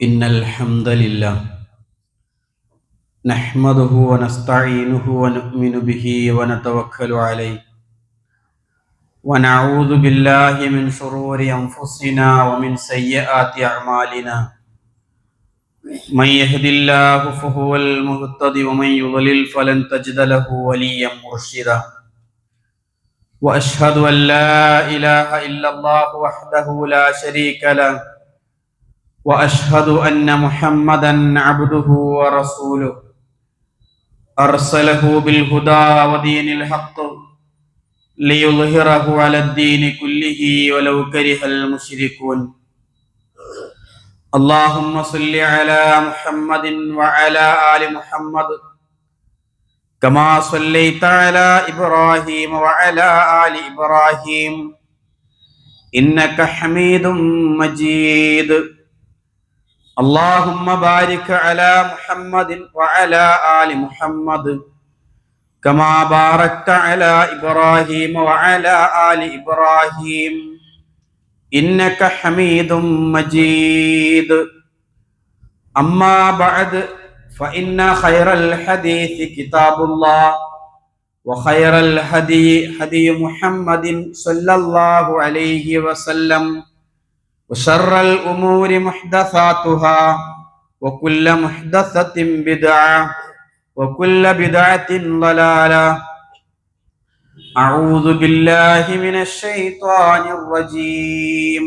إن الحمد لله نحمده ونستعينه ونؤمن به ونتوكل عليه ونعوذ بالله من شرور أنفسنا ومن سيئات أعمالنا من يهد الله فهو المهتدي ومن يضلل فلن تجد له وليا مرشدا وأشهد أن لا إله إلا الله وحده لا شريك له وأشهد أن محمدا عبده ورسوله أرسله بالهدى ودين الحق ليظهره على الدين كله ولو كره المشركون اللهم صل على محمد وعلى آل محمد كما صليت على إبراهيم وعلى آل إبراهيم إنك حميد مجيد اللهم بارك على محمد وعلى آل محمد كما باركت على إبراهيم وعلى آل إبراهيم إنك حميد مجيد أما بعد فإن خير الحديث كتاب الله وخير الهدي هدي محمد صلى الله عليه وسلم وشر الأمور محدثاتها وكل محدثة بدعة وكل بدعة ضلالة أعوذ بالله من الشيطان الرجيم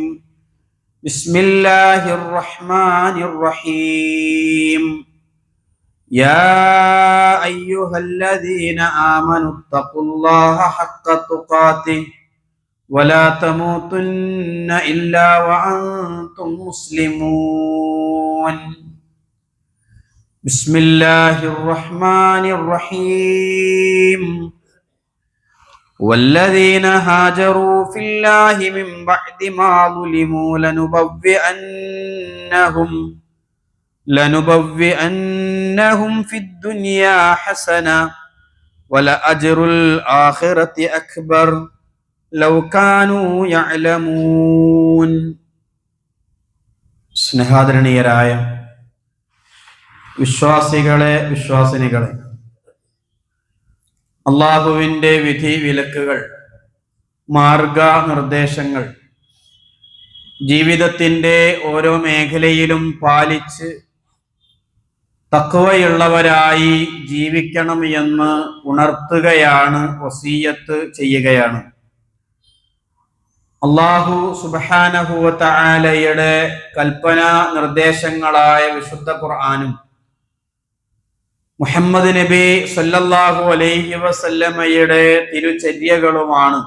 بسم الله الرحمن الرحيم يا أيها الذين آمنوا اتقوا الله حق تقاته ولا تموتن إلا وأنتم مسلمون بسم الله الرحمن الرحيم والذين هاجروا في الله من بعد ما ظلموا لنبوئنهم في الدنيا حسنة ولأجر الآخرة أكبر love കാനൂ യഅലമൂൻ. സ്നേഹാദരണീയരായ വിശ്വാസികളെ, വിശ്വാസിനികളെ, അള്ളാഹുവിൻ്റെ വിധി വിലക്കുകൾ, മാർഗനിർദ്ദേശങ്ങൾ ജീവിതത്തിൻ്റെ ഓരോ മേഖലയിലും പാലിച്ച് തഖ്വയുള്ളവരായി ജീവിക്കണം എന്ന് ഉണർത്തുകയാണ്, വസിയ്യത്ത് ചെയ്യുകയാണ്. അല്ലാഹു സുബ്ഹാനഹു വ തആലയുടെ കൽപ്പന നിർദ്ദേശങ്ങളായ വിശുദ്ധ ഖുർആനും മുഹമ്മദ് നബി സല്ലല്ലാഹു അലൈഹി വസല്ലമയുടെ തിരുചര്യകളുമാണ്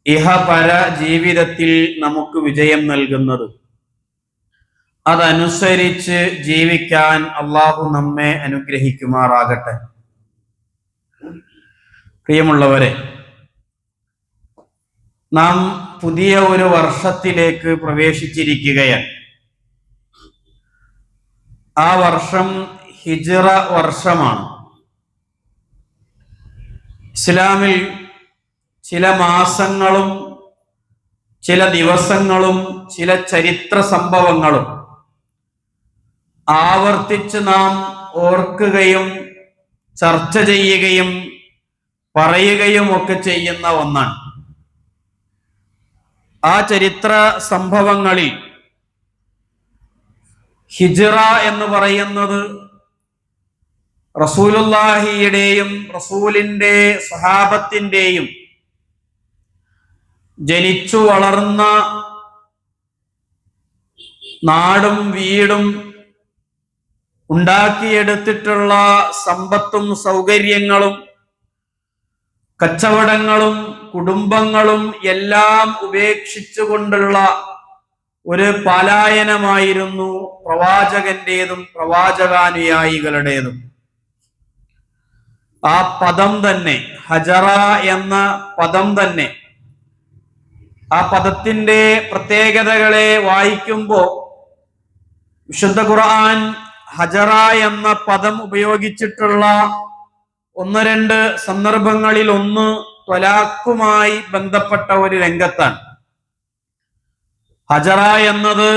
ഇഹപര ജീവിതത്തിൽ നമുക്ക് വിജയം നൽകുന്നത്. അതനുസരിച്ച് ജീവിക്കാൻ അല്ലാഹു നമ്മെ അനുഗ്രഹിക്കുമാറാകട്ടെ. പ്രിയമുള്ളവരെ, നാം പുതിയ ഒരു വർഷത്തിലേക്ക് പ്രവേശിച്ചിരിക്കുകയാണ്. ആ വർഷം ഹിജ്റ വർഷമാണ്. ഇസ്ലാമിൽ ചില മാസങ്ങളും ചില ദിവസങ്ങളും ചില ചരിത്ര സംഭവങ്ങളും ആവർത്തിച്ച് നാം ഓർക്കുകയും ചർച്ച ചെയ്യുകയും പറയുകയും ഒക്കെ ചെയ്യുന്ന ഒന്നാണ്. ആ ചരിത്ര സംഭവങ്ങളിൽ ഹിജ്റ എന്ന് പറയുന്നത് റസൂലുള്ളാഹിയുടെയും റസൂലിന്റെ സ്വഹാബത്തിന്റെയും ജനിച്ചു വളർന്ന നാടും വീടും ഉണ്ടാക്കിയെടുത്തിട്ടുള്ള സമ്പത്തും സൗകര്യങ്ങളും കച്ചവടങ്ങളും കുടുംബങ്ങളും എല്ലാം ഉപേക്ഷിച്ചുകൊണ്ടുള്ള ഒരു പലായനമായിരുന്നു പ്രവാചകന്റേതും പ്രവാചകാനുയായികളുടേതും. ആ പദം തന്നെ, ഹജറ എന്ന പദം തന്നെ, ആ പദത്തിന്റെ പ്രത്യേകതകളെ വായിക്കുമ്പോൾ വിശുദ്ധ ഖുർആൻ ഹജറ എന്ന പദം ഉപയോഗിച്ചിട്ടുള്ള ഒന്ന് രണ്ട് സന്ദർഭങ്ങളിൽ ഒന്ന് ത്വലാഖുമായി ബന്ധപ്പെട്ട ഒരു രംഗത്താണ്. ഹജറ എന്നത്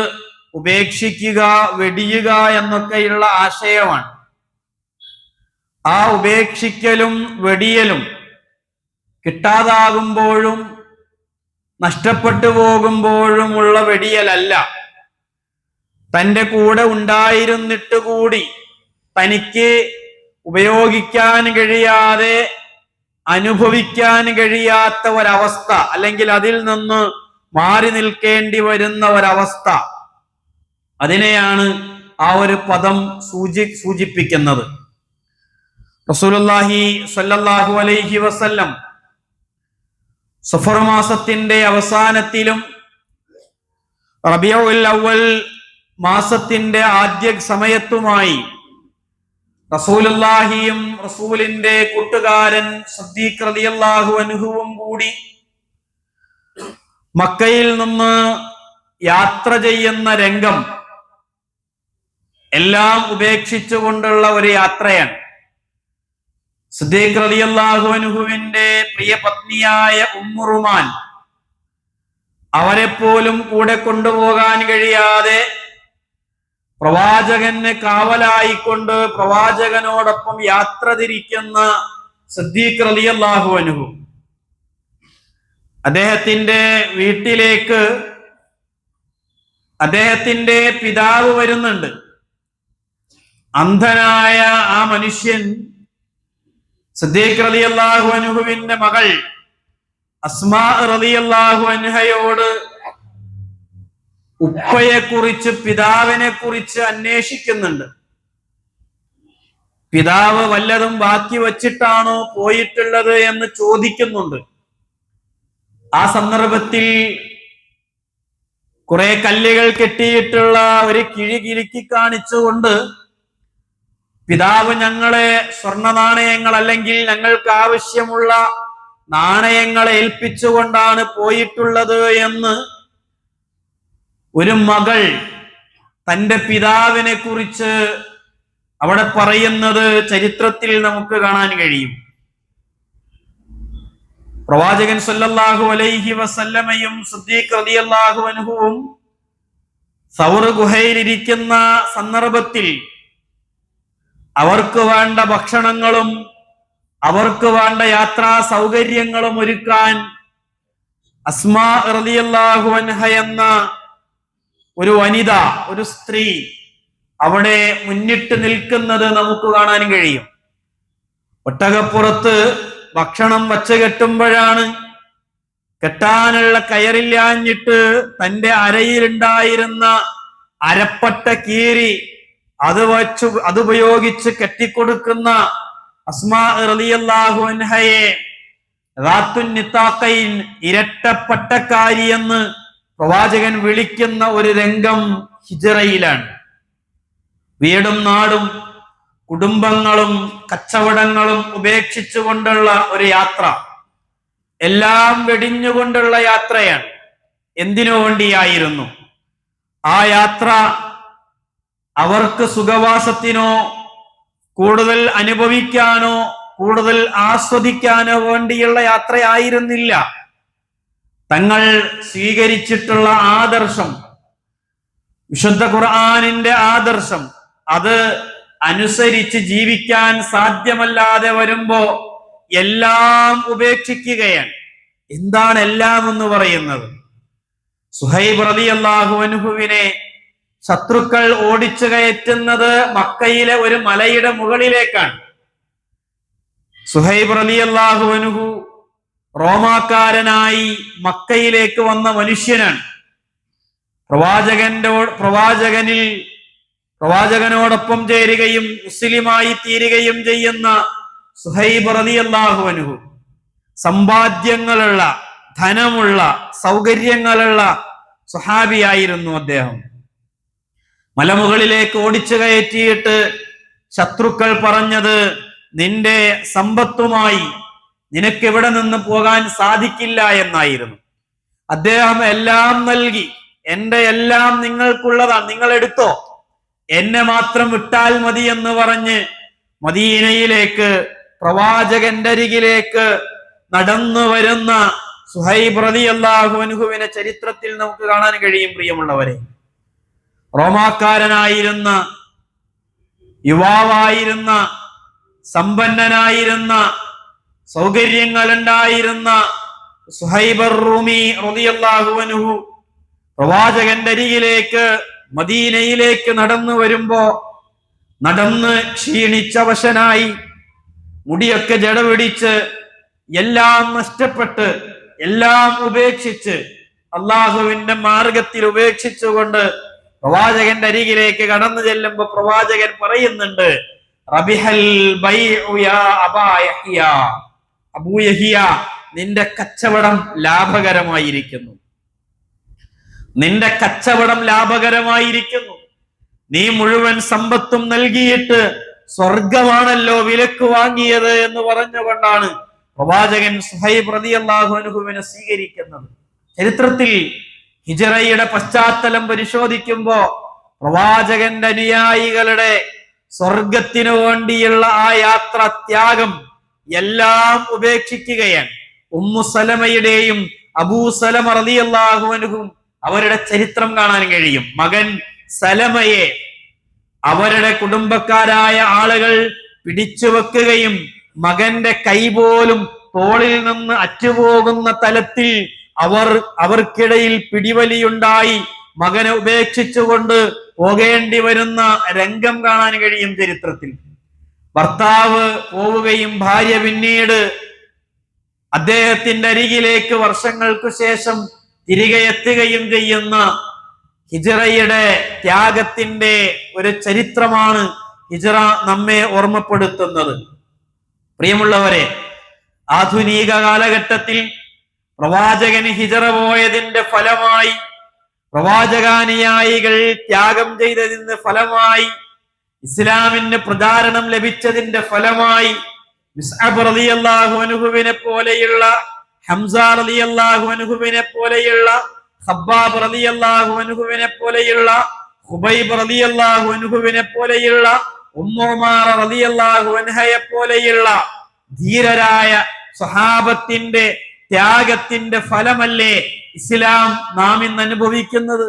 ഉപേക്ഷിക്കുക, വെടിയുക എന്നൊക്കെയുള്ള ആശയമാണ്. ആ ഉപേക്ഷിക്കലും വെടിയലും കിട്ടാതാകുമ്പോഴും നഷ്ടപ്പെട്ടു പോകുമ്പോഴുമുള്ള വെടിയലല്ല. തൻ്റെ കൂടെ ഉണ്ടായിരുന്നിട്ട് കൂടി തനിക്ക് ഉപയോഗിക്കാൻ കഴിയാതെ, അനുഭവിക്കാൻ കഴിയാത്ത ഒരവസ്ഥ, അല്ലെങ്കിൽ അതിൽ നിന്ന് മാറി നിൽക്കേണ്ടി വരുന്ന ഒരവസ്ഥ, അതിനെയാണ് ആ ഒരു പദം സൂചിപ്പിക്കുന്നത്. റസൂലുള്ളാഹി സ്വല്ലല്ലാഹു അലൈഹി വസല്ലം സഫർ മാസത്തിന്റെ അവസാനത്തിലും റബീഉൽ അവ്വൽ മാസത്തിന്റെ ആദ്യ സമയത്തുമായി റസൂലുള്ളാഹിയും റസൂലിന്റെ കൂട്ടുകാരൻ സിദ്ദീഖ് റളിയല്ലാഹു അൻഹുവും കൂടി മക്കയിൽ നിന്ന് യാത്ര ചെയ്യുന്ന രംഗം എല്ലാം ഉപേക്ഷിച്ചുകൊണ്ടുള്ള ഒരു യാത്രയാണ്. സിദ്ദീഖ് റളിയല്ലാഹു അൻഹുവിന്റെ പ്രിയ പത്നിയായ ഉമ്മു റുമാൻ അവരെപ്പോലും കൂടെ കൊണ്ടുപോകാൻ കഴിയാതെ പ്രവാചകന് കാവലായിക്കൊണ്ട് പ്രവാചകനോടൊപ്പം യാത്ര തിരിക്കുന്ന സിദ്ദീഖ് റളിയല്ലാഹു അൻഹു അദ്ദേഹത്തിന്റെ വീട്ടിലേക്ക് അദ്ദേഹത്തിന്റെ പിതാവ് വരുന്നുണ്ട്. അന്ധനായ ആ മനുഷ്യൻ സിദ്ദീഖ് റളിയല്ലാഹു അൻഹുവിന്റെ മകൾ അസ്മാ റളിയല്ലാഹു അൻഹയോട് ഉപ്പയെ കുറിച്ച്, പിതാവിനെ കുറിച്ച് അന്വേഷിക്കുന്നുണ്ട്. പിതാവ് വല്ലതും ബാക്കി വച്ചിട്ടാണോ പോയിട്ടുള്ളത് എന്ന് ചോദിക്കുന്നുണ്ട്. ആ സന്ദർഭത്തിൽ കുറെ കല്ലുകൾ കെട്ടിയിട്ടുള്ള ഒരു കിഴി കിലുക്കി കാണിച്ചുകൊണ്ട് പിതാവ് ഞങ്ങളെ സ്വർണ്ണ നാണയങ്ങൾ, അല്ലെങ്കിൽ ഞങ്ങൾക്ക് ആവശ്യമുള്ള നാണയങ്ങളെ ഏൽപ്പിച്ചുകൊണ്ടാണ് പോയിട്ടുള്ളത് എന്ന് ഒരു മകൾ തന്റെ പിതാവിനെ കുറിച്ച് അവിടെ പറയുന്നത് ചരിത്രത്തിൽ നമുക്ക് കാണാൻ കഴിയും. പ്രവാചകൻ സല്ലല്ലാഹു അലൈഹി വസല്ലമയും സിദ്ദീഖ് റളിയല്ലാഹു അൻഹുവും സൗർ ഗുഹയിലിരിക്കുന്ന സന്ദർഭത്തിൽ അവർക്ക് വേണ്ട ഭക്ഷണങ്ങളും അവർക്ക് വേണ്ട യാത്രാ സൗകര്യങ്ങളും ഒരുക്കാൻ അസ്മാ റളിയല്ലാഹു അൻഹ എന്ന ഒരു വനിത, ഒരു സ്ത്രീ അവിടെ മുന്നിട്ട് നിൽക്കുന്നത് നമുക്ക് കാണാൻ കഴിയും. ഒട്ടകപ്പുറത്ത് ഭക്ഷണം വച്ച് കെട്ടുമ്പോഴാണ് കെട്ടാനുള്ള കയറില്ലാഞ്ഞിട്ട് തന്റെ അരയിലുണ്ടായിരുന്ന അരപ്പട്ട കീറി അതുപയോഗിച്ച് കെട്ടിക്കൊടുക്കുന്ന അസ്മാ റളിയല്ലാഹു അൻഹയെ റാത്തുൻ നിതാഖൈൻ, ഇരട്ടപ്പട്ടക്കാരി എന്ന് പ്രവാചകൻ വിളിക്കുന്ന ഒരു രംഗം ഹിജ്റയിലാണ്. വീടും നാടും കുടുംബങ്ങളും കച്ചവടങ്ങളും ഉപേക്ഷിച്ചുകൊണ്ടുള്ള ഒരു യാത്ര, എല്ലാം വെടിഞ്ഞുകൊണ്ടുള്ള യാത്രയാണ്. എന്തിനു വേണ്ടിയായിരുന്നു ആ യാത്ര? അവർക്ക് സുഖവാസത്തിനോ കൂടുതൽ അനുഭവിക്കാനോ കൂടുതൽ ആസ്വദിക്കാനോ വേണ്ടിയുള്ള യാത്രയായിരുന്നില്ല. തങ്ങൾ സ്വീകരിച്ചിട്ടുള്ള ആദർശം, വിശുദ്ധ ഖുർആനിന്റെ ആദർശം, അത് അനുസരിച്ച് ജീവിക്കാൻ സാധ്യമല്ലാതെ വരുമ്പോ എല്ലാം ഉപേക്ഷിക്കുകയാണ്. എന്താണ് എല്ലാം എന്ന് പറയുന്നത്? സുഹൈബ് റളിയല്ലാഹു അൻഹുവിനെ ശത്രുക്കൾ ഓടിച്ചു കയറ്റുന്നത് മക്കയിലെ ഒരു മലയുടെ മുകളിലേക്കാണ്. സുഹൈബ് റളിയല്ലാഹു അൻഹു റോമാക്കാരനായി മക്കയിലേക്ക് വന്ന മനുഷ്യനാണ്. പ്രവാചകനോടൊപ്പം ചേരുകയും മുസ്ലിമായി തീരുകയും ചെയ്യുന്ന സുഹൈബ് റളിയല്ലാഹു അൻഹു സമ്പാദ്യങ്ങളുള്ള, ധനമുള്ള, സൗകര്യങ്ങളുള്ള സ്വഹാബിയായിരുന്നു അദ്ദേഹം. മലമുകളിലേക്ക് ഓടിച്ചു കയറ്റിയിട്ട് ശത്രുക്കൾ പറഞ്ഞത്, നിന്റെ സമ്പത്തുമായി നിനക്ക് എവിടെ നിന്ന് പോകാൻ സാധിക്കില്ല എന്നായിരുന്നു. അദ്ദേഹം എല്ലാം നൽകി, എന്റെ എല്ലാം നിങ്ങൾക്കുള്ളതാണ്, നിങ്ങൾ എടുത്തോ, എന്നെ മാത്രം വിട്ടാൽ മതി എന്ന് പറഞ്ഞ് മദീനയിലേക്ക്, പ്രവാചകന്റെ അരികിലേക്ക് നടന്നു വരുന്ന സുഹൈബ് റളിയല്ലാഹു അൻഹുവിനെ ചരിത്രത്തിൽ നമുക്ക് കാണാൻ കഴിയും. പ്രിയമുള്ളവരെ, റോമാക്കാരനായിരുന്ന, യുവാവായിരുന്ന, സമ്പന്നനായിരുന്ന, സൗകര്യങ്ങൾ ഉണ്ടായിരുന്ന സുഹൈബർ റൂമി റളിയല്ലാഹു അൻഹു പ്രവാചകന്റെ അരികിലേക്ക് മദീനയിലേക്ക് നടന്നു വരുമ്പോ, നടന്ന് ക്ഷീണിച്ചവശനായി, മുടിയൊക്കെ ജട പിടിച്ച്, എല്ലാം നഷ്ടപ്പെട്ട്, എല്ലാം ഉപേക്ഷിച്ച്, അള്ളാഹുവിന്റെ മാർഗത്തിൽ ഉപേക്ഷിച്ചുകൊണ്ട് പ്രവാചകന്റെ അരികിലേക്ക് കടന്നു ചെല്ലുമ്പോ പ്രവാചകൻ പറയുന്നുണ്ട്, റബിഹൽ ബൈഉ യാ അബാ യഹ്യ, അബൂ യഹ്യ, നിന്റെ കച്ചവടം ലാഭകരമായിരിക്കുന്നു, നിന്റെ കച്ചവടം ലാഭകരമായിരിക്കുന്നു. നീ മുഴുവൻ സമ്പത്തും നൽകിയിട്ട് സ്വർഗമാണല്ലോ വിലക്ക് വാങ്ങിയത് എന്ന് പറഞ്ഞുകൊണ്ടാണ് പ്രവാചകൻ സുഹൈബ് റളിയല്ലാഹു അൻഹുവിനെ സ്വീകരിക്കുന്നത്. ചരിത്രത്തിൽ ഹിജ്റയുടെ പശ്ചാത്തലം പരിശോധിക്കുമ്പോ പ്രവാചകന്റെ അനുയായികളുടെ സ്വർഗത്തിനു വേണ്ടിയുള്ള ആ യാത്ര ത്യാഗം എല്ലാം ഉപേക്ഷിക്കുകയാണ്. ഉമ്മു സലമയുടെയും അബൂ സലമ റളിയല്ലാഹു അൻഹും അവരുടെ ചരിത്രം കാണാൻ കഴിയും. മകൻ സലമയെ അവരുടെ കുടുംബക്കാരായ ആളുകൾ പിടിച്ചു വെക്കുകയും മകന്റെ കൈ പോലും തോളിൽ നിന്ന് അറ്റുപോകുന്ന തലത്തിൽ അവർക്കിടയിൽ പിടിവലിയുണ്ടായി മകനെ ഉപേക്ഷിച്ചുകൊണ്ട് പോകേണ്ടി വരുന്ന രംഗം കാണാൻ കഴിയും ചരിത്രത്തിൽ. ഭർത്താവ് പോവുകയും ഭാര്യ പിന്നീട് അദ്ദേഹത്തിന്റെ അരികിലേക്ക് വർഷങ്ങൾക്ക് ശേഷം തിരികെ എത്തുകയും ചെയ്യുന്ന ഹിജ്റയുടെ ത്യാഗത്തിന്റെ ഒരു ചരിത്രമാണ് ഹിജ്റ നമ്മെ ഓർമ്മപ്പെടുത്തുന്നത്. പ്രിയമുള്ളവരെ, ആധുനിക കാലഘട്ടത്തിൽ പ്രവാചകന് ഹിജ്റ പോയതിന്റെ ഫലമായി, പ്രവാചകാനുയായികൾ ത്യാഗം ചെയ്തതിന്റെ ഫലമായി, ഇസ്ലാമിന് പ്രചാരണം ലഭിച്ചതിന്റെ ഫലമായി മുസ്അബ് റളിയല്ലാഹു അൻഹുവിനെ പോലെയുള്ള, ഹംസ റളിയല്ലാഹു അൻഹുവിനെ പോലെയുള്ള, ഖബ്ബാബ് റളിയല്ലാഹു അൻഹുവിനെ പോലെയുള്ള, ഖുബൈബ് റളിയല്ലാഹു അൻഹുവിനെ പോലെയുള്ള, ഉമ്മു ഉമാറ റളിയല്ലാഹു അൻഹയെ പോലെയുള്ള ധീരരായ സ്വഹാബത്തിന്റെ ത്യാഗത്തിന്റെ ഫലമല്ലേ ഇസ്ലാം നാം ഇന്ന് അനുഭവിക്കുന്നത്?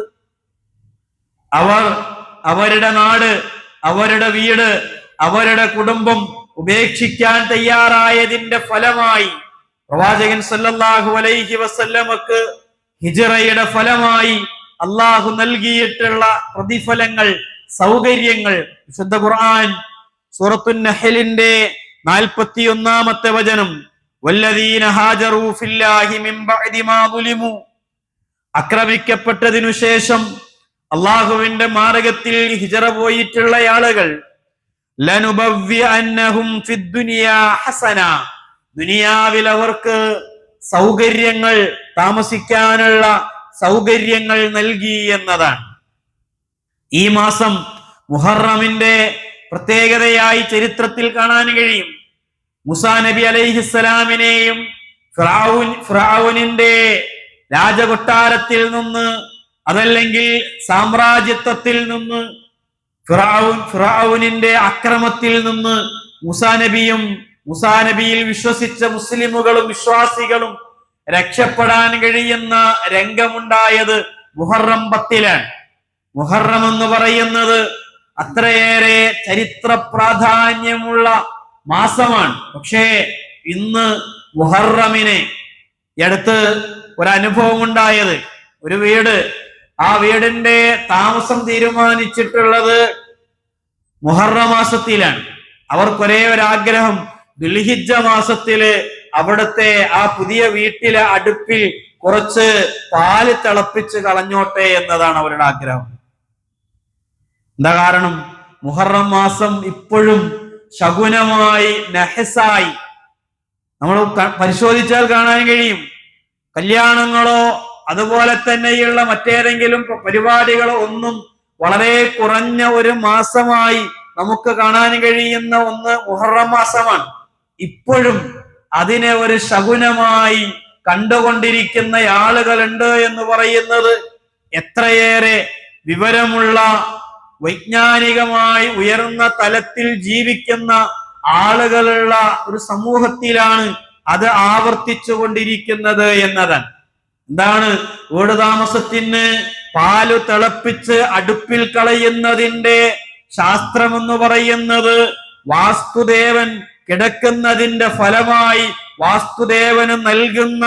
അവരുടെ നാട്, അവരുടെ വീട്, അവരുടെ കുടുംബം ഉപേക്ഷിക്കാൻ തയ്യാറായതിന്റെ ഫലമായി പ്രവാചകൻ സല്ലല്ലാഹു അലൈഹി വസല്ലമക്ക് ഹിജ്റയുടെ ഫലമായി അള്ളാഹു നൽകിയിട്ടുള്ള പ്രതിഫലങ്ങൾ, സൗകര്യങ്ങൾ വിശുദ്ധ ഖുർആൻ സൂറത്തുൻ നഹ്ലിന്റെ 41-ാമത്തെ വചനം, വല്ലദീന ഹാജറൂ ഫില്ലാഹി മിൻ ബഅദി മാ ദുലിമു, ആക്രമിക്കപ്പെട്ടതിനു ശേഷം അള്ളാഹുവിന്റെ മാർഗത്തിൽ ഹിജ്റ പോയിട്ടുള്ള ആളുകൾ, ലനുബവ്വിഅന്നഹും ഫിദ്ദുനിയാ ഹസന, ദുനിയാവിൽ അവർക്ക് സൗകര്യങ്ങൾ, താമസിക്കാനുള്ള സൗകര്യങ്ങൾ നൽകി എന്നതാണ്. ഈ മാസം മുഹറമിന്റെ പ്രത്യേകതയായി ചരിത്രത്തിൽ കാണാൻ കഴിയും. മൂസാ നബി അലൈഹിസ്സലാമിനെയും ഫിർഔനിന്റെ രാജകൊട്ടാരത്തിൽ നിന്ന്, അതല്ലെങ്കിൽ സാമ്രാജ്യത്വത്തിൽ നിന്ന്, ഫിർഔനിന്റെ അക്രമത്തിൽ നിന്ന് മൂസാ നബിയിൽ വിശ്വസിച്ച മുസ്ലിമുകളും വിശ്വാസികളും രക്ഷപ്പെടാൻ കഴിയുന്ന രംഗമുണ്ടായത് മുഹറം 10-ലാണ്. മുഹറം എന്ന് പറയുന്നത് അത്രയേറെ ചരിത്ര പ്രാധാന്യമുള്ള മാസമാണ്. പക്ഷേ ഇന്ന് മുഹറമിനെ അടുത്ത് ഒരനുഭവം ഉണ്ടായത്, ഒരു വീട്, ആ വീടിന്റെ താമസം തീരുമാനിച്ചിട്ടുള്ളത് മുഹറം മാസത്തിലാണ്. അവർക്കൊരേ ഒരാഗ്രഹം, ദുൽഹിജ്ജ മാസത്തില് അവിടുത്തെ ആ പുതിയ വീട്ടിലെ അടുപ്പിൽ കുറച്ച് പാല് തിളപ്പിച്ച് കളഞ്ഞോട്ടെ എന്നതാണ് അവരുടെ ആഗ്രഹം. എന്താ കാരണം? മുഹറം മാസം ഇപ്പോഴും ശകുനമായി, നഹസായി നമ്മൾ പരിശോധിച്ചാൽ കാണാൻ കഴിയും. കല്യാണങ്ങളോ അതുപോലെ തന്നെയുള്ള മറ്റേതെങ്കിലും പരിപാടികളോ ഒന്നും വളരെ കുറഞ്ഞ ഒരു മാസമായി നമുക്ക് കാണാൻ കഴിയുന്ന ഒന്ന് മുഹറം മാസമാണ്. ഇപ്പോഴും അതിനെ ഒരു ശകുനമായി കണ്ടുകൊണ്ടിരിക്കുന്ന ആളുകളുണ്ട് എന്ന് പറയുന്നത് എത്രയേറെ വിവരമുള്ള, വൈജ്ഞാനികമായി ഉയർന്ന തലത്തിൽ ജീവിക്കുന്ന ആളുകളുള്ള ഒരു സമൂഹത്തിലാണ് അത് ആവർത്തിച്ചു കൊണ്ടിരിക്കുന്നത് എന്നതാണ്. എന്താണ്? വീട് താമസത്തിന് പാല് തിളപ്പിച്ച് അടുപ്പിൽ കളയുന്നതിന്റെ ശാസ്ത്രമെന്ന് പറയുന്നത് വാസ്തുദേവൻ കിടക്കുന്നതിന്റെ ഫലമായി വാസ്തുദേവന് നൽകുന്ന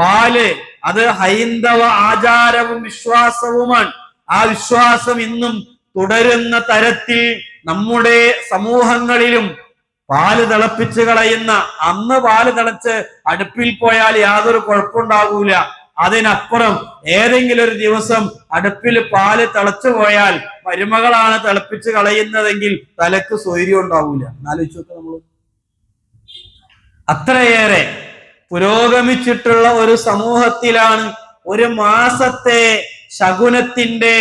പാല് അത് ഹൈന്ദവ ആചാരവും വിശ്വാസവുമാണ്. ആ വിശ്വാസം ഇന്നും തുടരുന്ന തരത്തിൽ നമ്മുടെ സമൂഹങ്ങളിലും പാല് തിളപ്പിച്ച് കളയുന്ന, അന്ന് പാല് തിളച്ച് അടുപ്പിൽ പോയാൽ യാതൊരു കുഴപ്പമുണ്ടാകൂല. അതിനപ്പുറം ഏതെങ്കിലും ഒരു ദിവസം അടുപ്പിൽ പാല് തിളച്ചു പോയാൽ മരുമകളാണ് തിളപ്പിച്ച് കളയുന്നതെങ്കിൽ തലക്ക് സ്വൈര്യം ഉണ്ടാവൂല. ആലോചിച്ചു നോക്കാം നമ്മൾ. അത്രയേറെ പുരോഗമിച്ചിട്ടുള്ള ഒരു സമൂഹത്തിലാണ് ഒരു മാസത്തെ ശകുനത്തിന്റെ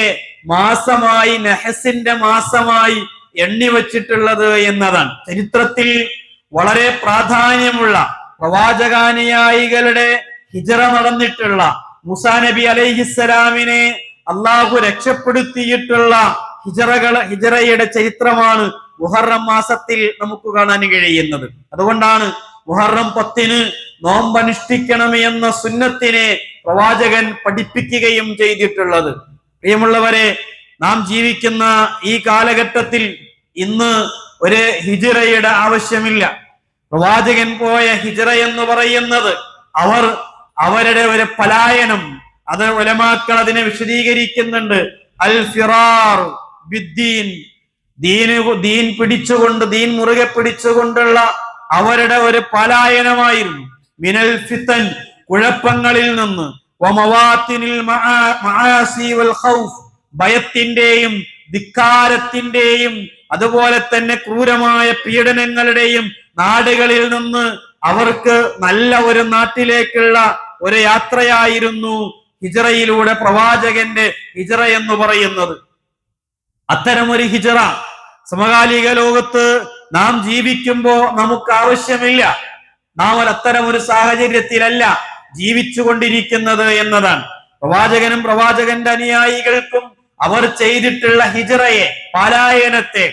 മാസമായി, നെഹസിന്റെ മാസമായി എണ്ണി വച്ചിട്ടുള്ളത് എന്നതാണ്. ചരിത്രത്തിൽ വളരെ പ്രാധാന്യമുള്ള പ്രവാചകാനുയായികളുടെ ഹിജറ നടന്നിട്ടുള്ള, മൂസാ നബി അലൈഹിസ്സലാമിനെ അള്ളാഹു രക്ഷപ്പെടുത്തിയിട്ടുള്ള ഹിജറയുടെ ചരിത്രമാണ് മുഹറം മാസത്തിൽ നമുക്ക് കാണാൻ കഴിയുന്നത്. അതുകൊണ്ടാണ് മുഹറം 10 നോമ്പനുഷ്ഠിക്കണമെന്ന സുന്നത്തിനെ പ്രവാചകൻ പഠിപ്പിക്കുകയും ചെയ്തിട്ടുള്ളത്. പ്രിയമുള്ളവരെ, നാം ജീവിക്കുന്ന ഈ കാലഘട്ടത്തിൽ ഇന്ന് ഒരു ഹിജറയുടെ ആവശ്യമില്ല. പ്രവാചകൻ പോയ ഹിജറ എന്ന് പറയുന്നത് അവരുടെ ഒരു പലായനം, അത് ഉലമാക്കൾ അതിനെ വിശദീകരിക്കുന്നുണ്ട്. അൽ ഫിറാർ ബിദ്ദീൻ, ദീൻ പിടിച്ചുകൊണ്ട്, ദീൻ മുറുകെ പിടിച്ചുകൊണ്ടുള്ള അവരുടെ ഒരു പലായനമായിരുന്നു. മിനൽ ഫിതൻ, കുഴപ്പങ്ങളിൽ നിന്ന്, വമവാത്തിനിൽ മആസി വൽ ഖൗഫ്, ഭയത്തിന്റെയും ധിക്കാരത്തിന്റെയും അതുപോലെ തന്നെ ക്രൂരമായ പീഡനങ്ങളുടെയും നാടുകളിൽ നിന്ന് അവർക്ക് നല്ല ഒരു നാട്ടിലേക്കുള്ള ഒരു യാത്രയായിരുന്നു ഹിജറയിലൂടെ പ്രവാചകന്റെ ഹിജറ എന്ന് പറയുന്നത്. അത്തരമൊരു ഹിജറ സമകാലിക ലോകത്ത് നാം ജീവിക്കുമ്പോ നമുക്ക് ആവശ്യമില്ല. നാം അത്തരമൊരു സാഹചര്യത്തിലല്ല ജീവിച്ചുകൊണ്ടിരിക്കുന്നത് എന്നതാണ്. പ്രവാചകനും പ്രവാചകന്റെ അനുയായികൾക്കും അവർ ചെയ്തിട്ടുള്ള ഹിജറയെ, പലായനത്തെ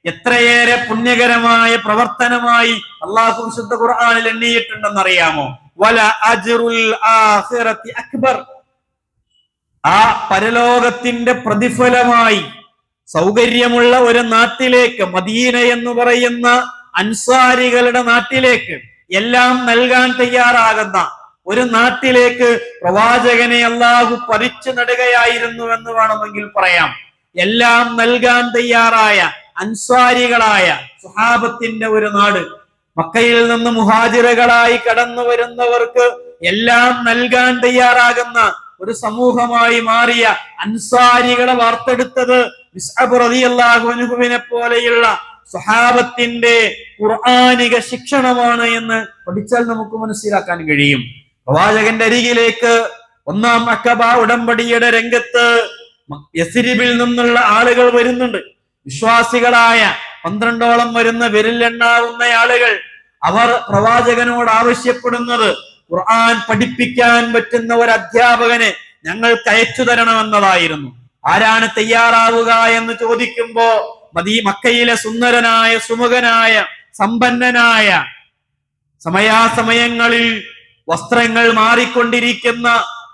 എത്രയേറെ പുണ്യകരമായ പ്രവർത്തനമായി അല്ലാഹു വിശുദ്ധ ഖുർആനിൽ എണ്ണിയിട്ടുണ്ടെന്നറിയാമോ? വല അജ്റുൽ ആഖിറതി അക്ബർ, ആ പരലോകത്തിന്റെ പ്രതിഫലമായി സൗകര്യമുള്ള ഒരു നാട്ടിലേക്ക്, മദീന എന്ന് പറയുന്ന അൻസാരികളുടെ നാട്ടിലേക്ക്, എല്ലാം നൽകാൻ തയ്യാറാകുന്ന ഒരു നാട്ടിലേക്ക് പ്രവാചകനെ അല്ലാഹു പറിച്ചു നടുകയായിരുന്നു എന്ന് വേണമെങ്കിൽ പറയാം. എല്ലാം നൽകാൻ തയ്യാറായ അൻസ്വാരികളായ സുഹാബത്തിന്റെ ഒരു നാട്, മക്കയിൽ നിന്ന് മുഹാജിറുകളായി കടന്നു വരുന്നവർക്ക് എല്ലാം നൽകാൻ തയ്യാറാകുന്ന ഒരു സമൂഹമായി മാറിയ അൻസാരികളെ വാർത്തെടുത്തത് മിസ്അബ് റളിയല്ലാഹു അൻഹുവിനെ പോലെയുള്ള സുഹാബത്തിന്റെ ഖുർആനിക ശിക്ഷണമാണ് എന്ന് പഠിച്ചാൽ നമുക്ക് മനസ്സിലാക്കാൻ കഴിയും. പ്രവാചകന്റെ അരികിലേക്ക് ഒന്നാം അഖബ ഉടമ്പടിയുടെ രംഗത്ത് യസ്രിബിൽ നിന്നുള്ള ആളുകൾ വരുന്നുണ്ട്. വിശ്വാസികളായ 12ഓളം വരുന്ന വിരലെണ്ണാവുന്ന ആളുകൾ. അവർ പ്രവാചകനോട് ആവശ്യപ്പെടുന്നത് ഖുർആൻ പഠിപ്പിക്കാൻ പറ്റുന്ന ഒരു അധ്യാപകനെ ഞങ്ങൾക്ക് അയച്ചു തരണമെന്നതായിരുന്നു. ആരാണ് തയ്യാറാവുക എന്ന് ചോദിക്കുമ്പോ മക്കയിലെ സുന്ദരനായ, സുമുഖനായ, സമ്പന്നനായ, സമയാസമയങ്ങളിൽ വസ്ത്രങ്ങൾ മാറിക്കൊണ്ടിരിക്കുന്ന,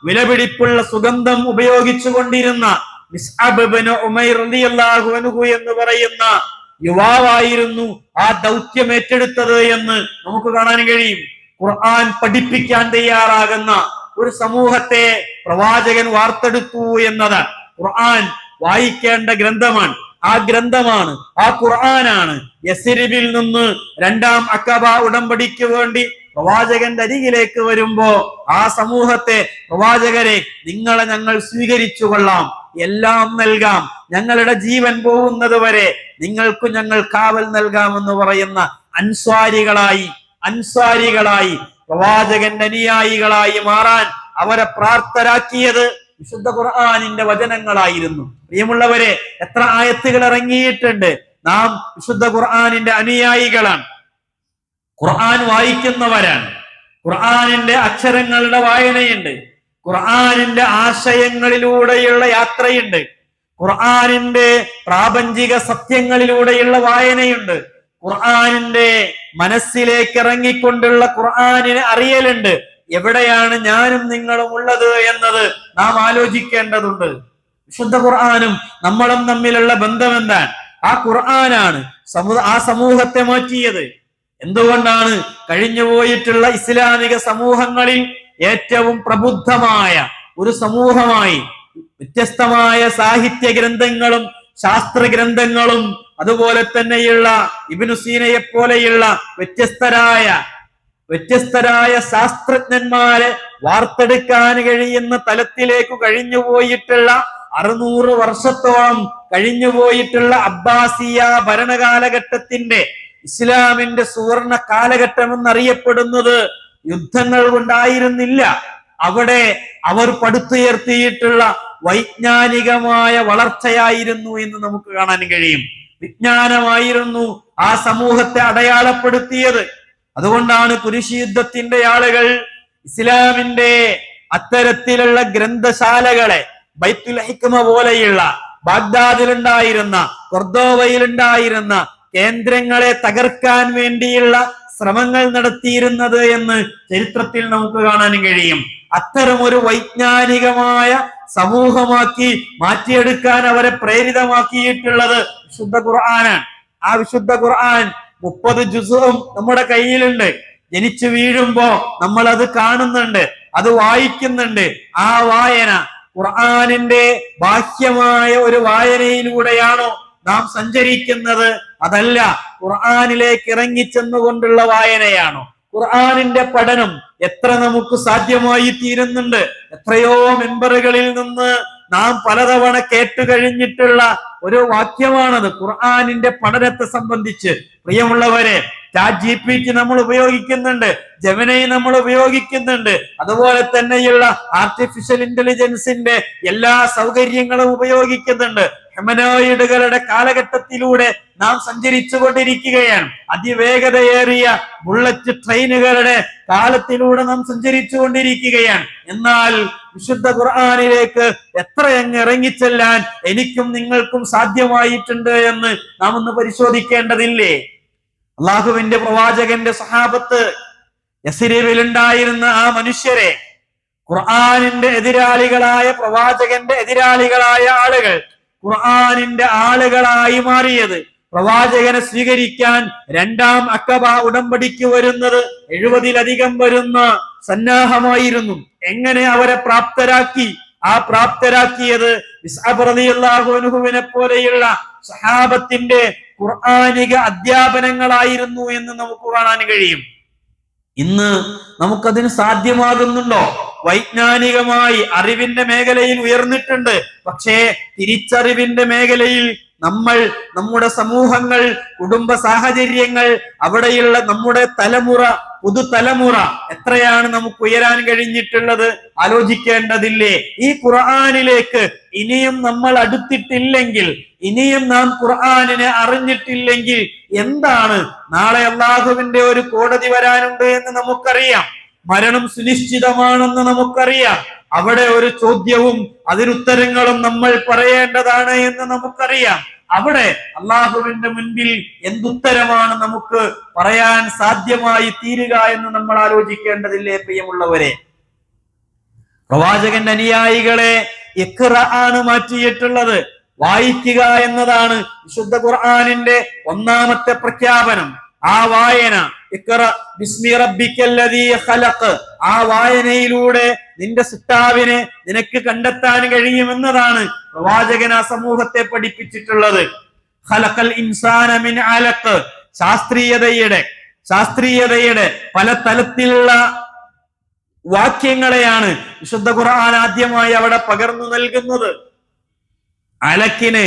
വിലപിടിപ്പുള്ള സുഗന്ധം ഉപയോഗിച്ചു കൊണ്ടിരുന്ന മിസ്അബ് ഇബ്നു ഉമൈർ റളിയല്ലാഹു അൻഹു എന്ന് പറയുന്ന യുവാവായിരുന്നു ആ ദൗത്യം ഏറ്റെടുത്തത് എന്ന് നമുക്ക് കാണാൻ കഴിയും. ഖുർആൻ പഠിപ്പിക്കാൻ തയ്യാറാകുന്ന ഒരു സമൂഹത്തെ പ്രവാചകൻ വാർത്തെടുത്തു എന്നതാണ്. ഖുർആൻ വായിക്കേണ്ട ഗ്രന്ഥമാണ്. ആ ഗ്രന്ഥമാണ്, ആ ഖുർആനാണ് യസ്രിബിൽ നിന്ന് രണ്ടാം അഖബ ഉടമ്പടിക്ക് വേണ്ടി പ്രവാചകന്റെ അരികിലേക്ക് വരുമ്പോ ആ സമൂഹത്തെ, പ്രവാചകരെ നിങ്ങളെ ഞങ്ങൾ സ്വീകരിച്ചു കൊള്ളാം, എല്ലാം നൽകാം, ഞങ്ങളുടെ ജീവൻ പോകുന്നത് വരെ നിങ്ങൾക്ക് ഞങ്ങൾ കാവൽ നൽകാമെന്ന് പറയുന്ന അൻസ്വാരികളായി പ്രവാചകന്റെ അനുയായികളായി മാറാൻ അവരെ പ്രാപ്തരാക്കിയത് വിശുദ്ധ ഖുർആനിന്റെ വചനങ്ങളായിരുന്നു. പ്രിയമുള്ളവരെ, എത്ര ആയത്തുകൾ ഇറങ്ങിയിട്ടുണ്ട്. നാം വിശുദ്ധ ഖുർആനിന്റെ അനുയായികളാണ്, ഖുർആൻ വായിക്കുന്നവരാണ്. ഖുർആനിന്റെ അക്ഷരങ്ങളുടെ വായനയുണ്ട്, ഖുർആനിന്റെ ആശയങ്ങളിലൂടെയുള്ള യാത്രയുണ്ട്, ഖുർആനിന്റെ പ്രാപഞ്ചിക സത്യങ്ങളിലൂടെയുള്ള വായനയുണ്ട്, ഖുർആനിന്റെ മനസ്സിലേക്ക് ഇറങ്ങിക്കൊണ്ടുള്ള ഖുർആനിനെ അറിയലുണ്ട്. എവിടെയാണ് ഞാനും നിങ്ങളും ഉള്ളത് എന്നത് നാം ആലോചിക്കേണ്ടതുണ്ട്. വിശുദ്ധ ഖുർആനും നമ്മളും തമ്മിലുള്ള ബന്ധം എന്താണ്? ആ ഖുർആനാണ് ആ സമൂഹത്തെ മാറ്റിയത്. എന്തുകൊണ്ടാണ്? കഴിഞ്ഞുപോയിട്ടുള്ള ഇസ്ലാമിക സമൂഹങ്ങളിൽ ഏറ്റവും പ്രബുദ്ധമായ ഒരു സമൂഹമായി വ്യത്യസ്തമായ സാഹിത്യ ഗ്രന്ഥങ്ങളും ശാസ്ത്ര ഗ്രന്ഥങ്ങളും അതുപോലെ തന്നെയുള്ള ഇബ്നു സീനയെ പോലെയുള്ള വ്യത്യസ്തരായ ശാസ്ത്രജ്ഞന്മാരെ വാർത്തെടുക്കാൻ കഴിയുന്ന തലത്തിലേക്ക് കഴിഞ്ഞുപോയിട്ടുള്ള 600 വർഷത്തോളം കഴിഞ്ഞുപോയിട്ടുള്ള അബ്ബാസിയ ഭരണകാലഘട്ടത്തിന്റെ ഇസ്ലാമിന്റെ സുവർണ കാലഘട്ടം എന്നറിയപ്പെടുന്നത് യുദ്ധങ്ങൾ കൊണ്ടായിരുന്നില്ല. അവിടെ അവർ പടുത്തുയർത്തിയിട്ടുള്ള വൈജ്ഞാനികമായ വളർച്ചയായിരുന്നു എന്ന് നമുക്ക് കാണാൻ കഴിയും. വിജ്ഞാനമായിരുന്നു ആ സമൂഹത്തെ അടയാളപ്പെടുത്തിയത്. അതുകൊണ്ടാണ് കുരിശ് യുദ്ധത്തിന്റെ ആളുകൾ ഇസ്ലാമിന്റെ അത്തരത്തിലുള്ള ഗ്രന്ഥശാലകളെ ബൈത്തുൽ ഹിക്മ പോലെയുള്ള ബാഗ്ദാദിലുണ്ടായിരുന്ന കൊർദോവയിലുണ്ടായിരുന്ന കേന്ദ്രങ്ങളെ തകർക്കാൻ വേണ്ടിയുള്ള ശ്രമങ്ങൾ നടത്തിയിരുന്നത് എന്ന് ചരിത്രത്തിൽ നമുക്ക് കാണാൻ കഴിയും. അത്തരം ഒരു വൈജ്ഞാനികമായ സമൂഹമാക്കി മാറ്റിയെടുക്കാൻ അവരെ പ്രേരിതമാക്കിയിട്ടുള്ളത് വിശുദ്ധ ഖുർആനാണ്. ആ വിശുദ്ധ ഖുർആൻ 30 ജുസും നമ്മുടെ കയ്യിലുണ്ട്. ജനിച്ചു വീഴുമ്പോ നമ്മൾ അത് കാണുന്നുണ്ട്, അത് വായിക്കുന്നുണ്ട്. ആ വായന ഖുർആനിന്റെ ബാഹ്യമായ ഒരു വായനയിലൂടെയാണോ നാം സഞ്ചരിക്കുന്നത്? അതല്ല, ഖുർആനിലേക്ക് ഇറങ്ങിച്ചെന്നുകൊണ്ടുള്ള വായനയാണോ? ഖുർആനിന്റെ പഠനം എത്ര നമുക്ക് സാധ്യമായി തീരുന്നുണ്ട്? എത്രയോ മെമ്പറുകളിൽ നിന്ന് നാം പലതവണ കേട്ടു കഴിഞ്ഞിട്ടുള്ള ഒരു വാക്യമാണത് ഖുർആനിന്റെ പഠനത്തെ സംബന്ധിച്ച്. പ്രിയമുള്ളവരെ, ChatGPT നമ്മൾ ഉപയോഗിക്കുന്നുണ്ട്, ജെമിനി നമ്മൾ ഉപയോഗിക്കുന്നുണ്ട്, അതുപോലെ തന്നെയുള്ള ആർട്ടിഫിഷ്യൽ ഇന്റലിജൻസിന്റെ എല്ലാ സൗകര്യങ്ങളും ഉപയോഗിക്കുന്നുണ്ട്. ഹ്യൂമനോയിഡുകളുടെ കാലഘട്ടത്തിലൂടെ നാം സഞ്ചരിച്ചു കൊണ്ടിരിക്കുകയാണ്. അതിവേഗതയേറിയ ബുള്ളറ്റ് ട്രെയിനുകളുടെ കാലത്തിലൂടെ നാം സഞ്ചരിച്ചു കൊണ്ടിരിക്കുകയാണ്. എന്നാൽ വിശുദ്ധ ഖുർആനിലേക്ക് എത്രയങ്ങ് ഇറങ്ങിച്ചെല്ലാൻ എനിക്കും നിങ്ങൾക്കും സാധ്യമായിട്ടുണ്ട് എന്ന് നാം ഒന്ന് പരിശോധിക്കേണ്ടതില്ലേ? അള്ളാഹുവിന്റെ പ്രവാചകന്റെ സഹാബത്ത്, യസ്രിബിലുണ്ടായിരുന്ന ആ മനുഷ്യരെ, ഖുർആനിന്റെ എതിരാളികളായ, പ്രവാചകന്റെ എതിരാളികളായ ആളുകൾ ഖുർആനിന്റെ ആളുകളായി മാറിയത്, പ്രവാചകനെ സ്വീകരിക്കാൻ 2ാം അഖബ ഉടമ്പടിക്ക് വരുന്നത് 70-ലധികം വരുന്ന സന്നാഹമായിരുന്നു. എങ്ങനെ അവരെ പ്രാപ്തരാക്കി? ആ പ്രാപ്തരാക്കിയത് ഇസ്അബ് റളിയല്ലാഹു അൻഹുവിനെ പോലെയുള്ള സഹാബത്തിന്റെ ഖുർആനിക അധ്യാപനങ്ങളായിരുന്നു എന്ന് നമുക്ക് കാണാൻ കഴിയും. ഇന്ന് നമുക്കതിന് സാധ്യമാകുന്നുണ്ടോ? വൈജ്ഞാനികമായി അറിവിന്റെ മേഖലയിൽ ഉയർന്നിട്ടുണ്ട്. പക്ഷേ തിരിച്ചറിവിന്റെ മേഖലയിൽ നമ്മൾ, നമ്മുടെ സമൂഹങ്ങൾ, കുടുംബ സാഹചര്യങ്ങൾ, അവിടെയുള്ള നമ്മുടെ തലമുറ, പുതുതലമുറ എത്രയാണ് നമുക്ക് ഉയരാൻ കഴിഞ്ഞിട്ടുള്ളത്? ആലോചിക്കേണ്ടതില്ലേ? ഈ ഖുർആനിലേക്ക് ഇനിയും നമ്മൾ അടുത്തിട്ടില്ലെങ്കിൽ, ഇനിയും നാം ഖുർആനിനെ അറിഞ്ഞിട്ടില്ലെങ്കിൽ എന്താണ്? നാളെ അള്ളാഹുവിന്റെ ഒരു കോടതി വരാനുണ്ട് എന്ന് നമുക്കറിയാം. മരണം സുനിശ്ചിതമാണെന്ന് നമുക്കറിയാം. അവിടെ ഒരു ചോദ്യവും അതിനുത്തരങ്ങളും നമ്മൾ പറയേണ്ടതാണ് എന്ന് നമുക്കറിയാം. അവിടെ അള്ളാഹുവിന്റെ മുൻപിൽ എന്തുത്തരമാണ് നമുക്ക് പറയാൻ സാധ്യമായി തീരുക എന്ന് നമ്മൾ ആലോചിക്കേണ്ടതില്ലേ പ്രിയമുള്ളവരെ? പ്രവാചകന്റെ അനുയായികളെ ഇഖ്റ ആണ് മാറ്റിയിട്ടുള്ളത്. വായിക്കുക എന്നതാണ് വിശുദ്ധ ഖുർആനിന്റെ 1ാമത്തെ പ്രഖ്യാപനം. ആ വായന, ഇഖ്റ ബിസ്മി റബ്ബിക്കല്ലദീ ഖലഖ്, ആ വായനയിലൂടെ നിന്റെ സൃഷ്ടാവിനെ നിനക്ക് കണ്ടെത്താൻ കഴിയുമെന്നതാണ് പ്രവാചകൻ ആ സമൂഹത്തെ പഠിപ്പിച്ചിട്ടുള്ളത്. ഖലഖൽ ഇൻസാന മിൻ അലഖ്, ശാസ്ത്രീയതയുടെ പല തലത്തിലുള്ള വാക്യങ്ങളെയാണ് വിശുദ്ധ ഖുർആൻ ആദ്യമായി അവിടെ പകർന്നു നൽകുന്നത്. അലക്കിന്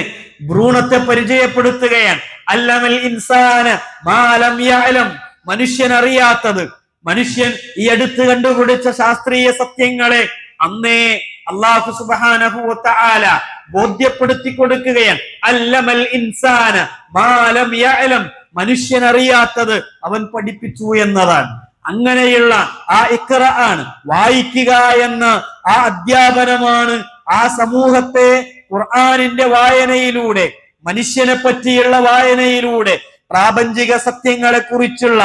ഭ്രൂണത്തെ പരിചയപ്പെടുത്തുകയാണ്. അല്ലമൽ ഇൻസാന മാ ലം യഅലം, മനുഷ്യൻ അറിയാത്തത്, മനുഷ്യൻ ഈ അടുത്ത് കണ്ടുപിടിച്ച ശാസ്ത്രീയ സത്യങ്ങളെ അന്നേ അല്ലാഹു സുബ്ഹാനഹു വ തആല ബോധ്യപ്പെടുത്തി കൊടുക്കുകയാണ്. അല്ലമൽ ഇൻസാന മാ ലം യഅലം, മനുഷ്യൻ അറിയാത്തത് അവൻ പഠിപ്പിച്ചു എന്നതാണ്. അങ്ങനെയുള്ള ആ ഇഖ്റ ആണ്, വായിക്കുക എന്ന ആ അധ്യാപനമാണ് ആ സമൂഹത്തെ ഖുർആനിന്റെ വായനയിലൂടെ, മനുഷ്യനെ പറ്റിയുള്ള വായനയിലൂടെ, പ്രാപഞ്ചിക സത്യങ്ങളെ കുറിച്ചുള്ള,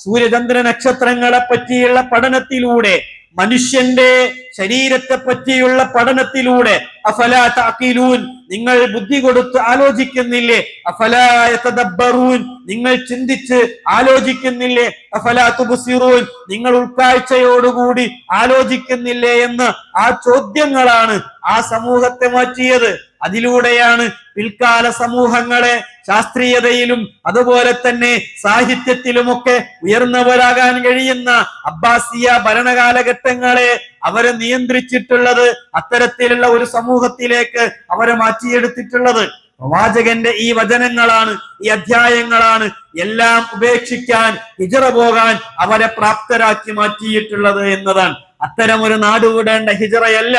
സൂര്യചന്ദ്ര നക്ഷത്രങ്ങളെ പറ്റിയുള്ള പഠനത്തിലൂടെ, മനുഷ്യന്റെ ശരീരത്തെ പറ്റിയുള്ള പഠനത്തിലൂടെ അഫലാ തഅഖിലൂൻ, നിങ്ങൾ ബുദ്ധി കൊടുത്ത് ആലോചിക്കുന്നില്ലേ? അഫലാ യതദബ്ബറൂൻ, നിങ്ങൾ ചിന്തിച്ച് ആലോചിക്കുന്നില്ലേ? അഫലാ തുബ്സിറൂൻ, നിങ്ങൾ ഉൾക്കാഴ്ചയോടുകൂടി ആലോചിക്കുന്നില്ലേ എന്ന് ആ ചോദ്യങ്ങളാണ് ആ സമൂഹത്തെ മാറ്റിയത്. അതിലൂടെയാണ് പിൽക്കാല സമൂഹങ്ങളെ ശാസ്ത്രീയതയിലും അതുപോലെ തന്നെ സാഹിത്യത്തിലുമൊക്കെ ഉയർന്നവരാകാൻ കഴിയുന്ന അബ്ബാസിയ ഭരണകാലഘട്ടങ്ങളെ അവരെ നിയന്ത്രിച്ചിട്ടുള്ളത്, അത്തരത്തിലുള്ള ഒരു സമൂഹത്തിലേക്ക് അവരെ മാറ്റിയെടുത്തിട്ടുള്ളത്. പ്രവാചകന്റെ ഈ വചനങ്ങളാണ്, ഈ അധ്യായങ്ങളാണ് എല്ലാം ഉപേക്ഷിക്കാൻ, ഹിജ്റ പോകാൻ അവരെ പ്രാപ്തരാക്കി മാറ്റിയിട്ടുള്ളത് എന്നതാണ്. അത്തരം ഒരു നാട് വിടേണ്ട ഹിജ്റയല്ല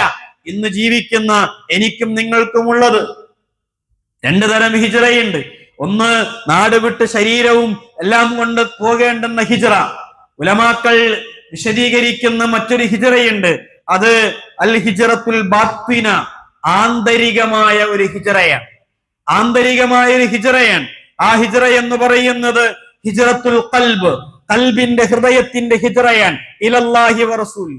ഇന്ന് ജീവിക്കുന്ന എനിക്കും നിങ്ങൾക്കുമുള്ളത്. രണ്ടു തരം ഹിജ്റയുണ്ട്. ഒന്ന്, നാട് വിട്ട് ശരീരവും എല്ലാം കൊണ്ട് പോകേണ്ടുന്ന ഹിജ്റ. ഉലമാക്കൾ വിശദീകരിക്കുന്ന മറ്റൊരു ഹിജ്റയുണ്ട്. അത് അൽ ഹിജ്റത്തുൽ ബാത്തിന, ആന്തരികമായ ഒരു ഹിജ്റയാണ്. ആന്തരികമായ ഒരു ഹിജ്റയാണ്. ആ ഹിജ്റ എന്ന് പറയുന്നത് ഹിജ്റത്തുൽ ഖൽബ്, ഖൽബിന്റെ ഹൃദയത്തിന്റെ ഹിജ്റയാണ്. ഇലല്ലാഹി വ റസൂൽ,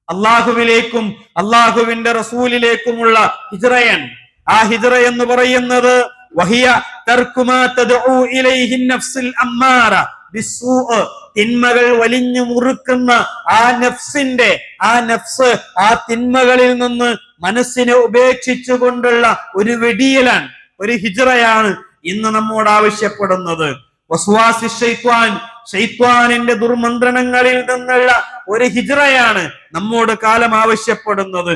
അള്ളാഹുവിലേക്കും അള്ളാഹുവിന്റെ റസൂലിലേക്കുമുള്ള ഹിജ്റയാണ്. ആ ഹിജ്റ എന്ന് പറയുന്നത് വഹിയ തർക്കു മാ തദ്ഉ ഇലൈഹി നഫ്സുൽ അമ്മാറ ബിസ്സൂഅ്, തിന്മകൾ വലിഞ്ഞു മുറുക്കുന്ന ആ നഫ്സിന്റെ, ആ നഫ്സ് ആ തിന്മകളിൽ നിന്ന് മനസ്സിനെ ഉപേക്ഷിച്ചുകൊണ്ടുള്ള ഒരു വെടിയലാണ്, ഒരു ഹിജ്റയാണ് ഇന്ന് നമ്മോട് ആവശ്യപ്പെടുന്നത്. വസ്വാസി ശൈത്വാൻ, ശൈത്വാനിന്റെ ദുർമന്ത്രണങ്ങളിൽ നിന്നുള്ള ഒരു ഹിജ്റയാണ് നമ്മോട് കാലം ആവശ്യപ്പെടുന്നത്.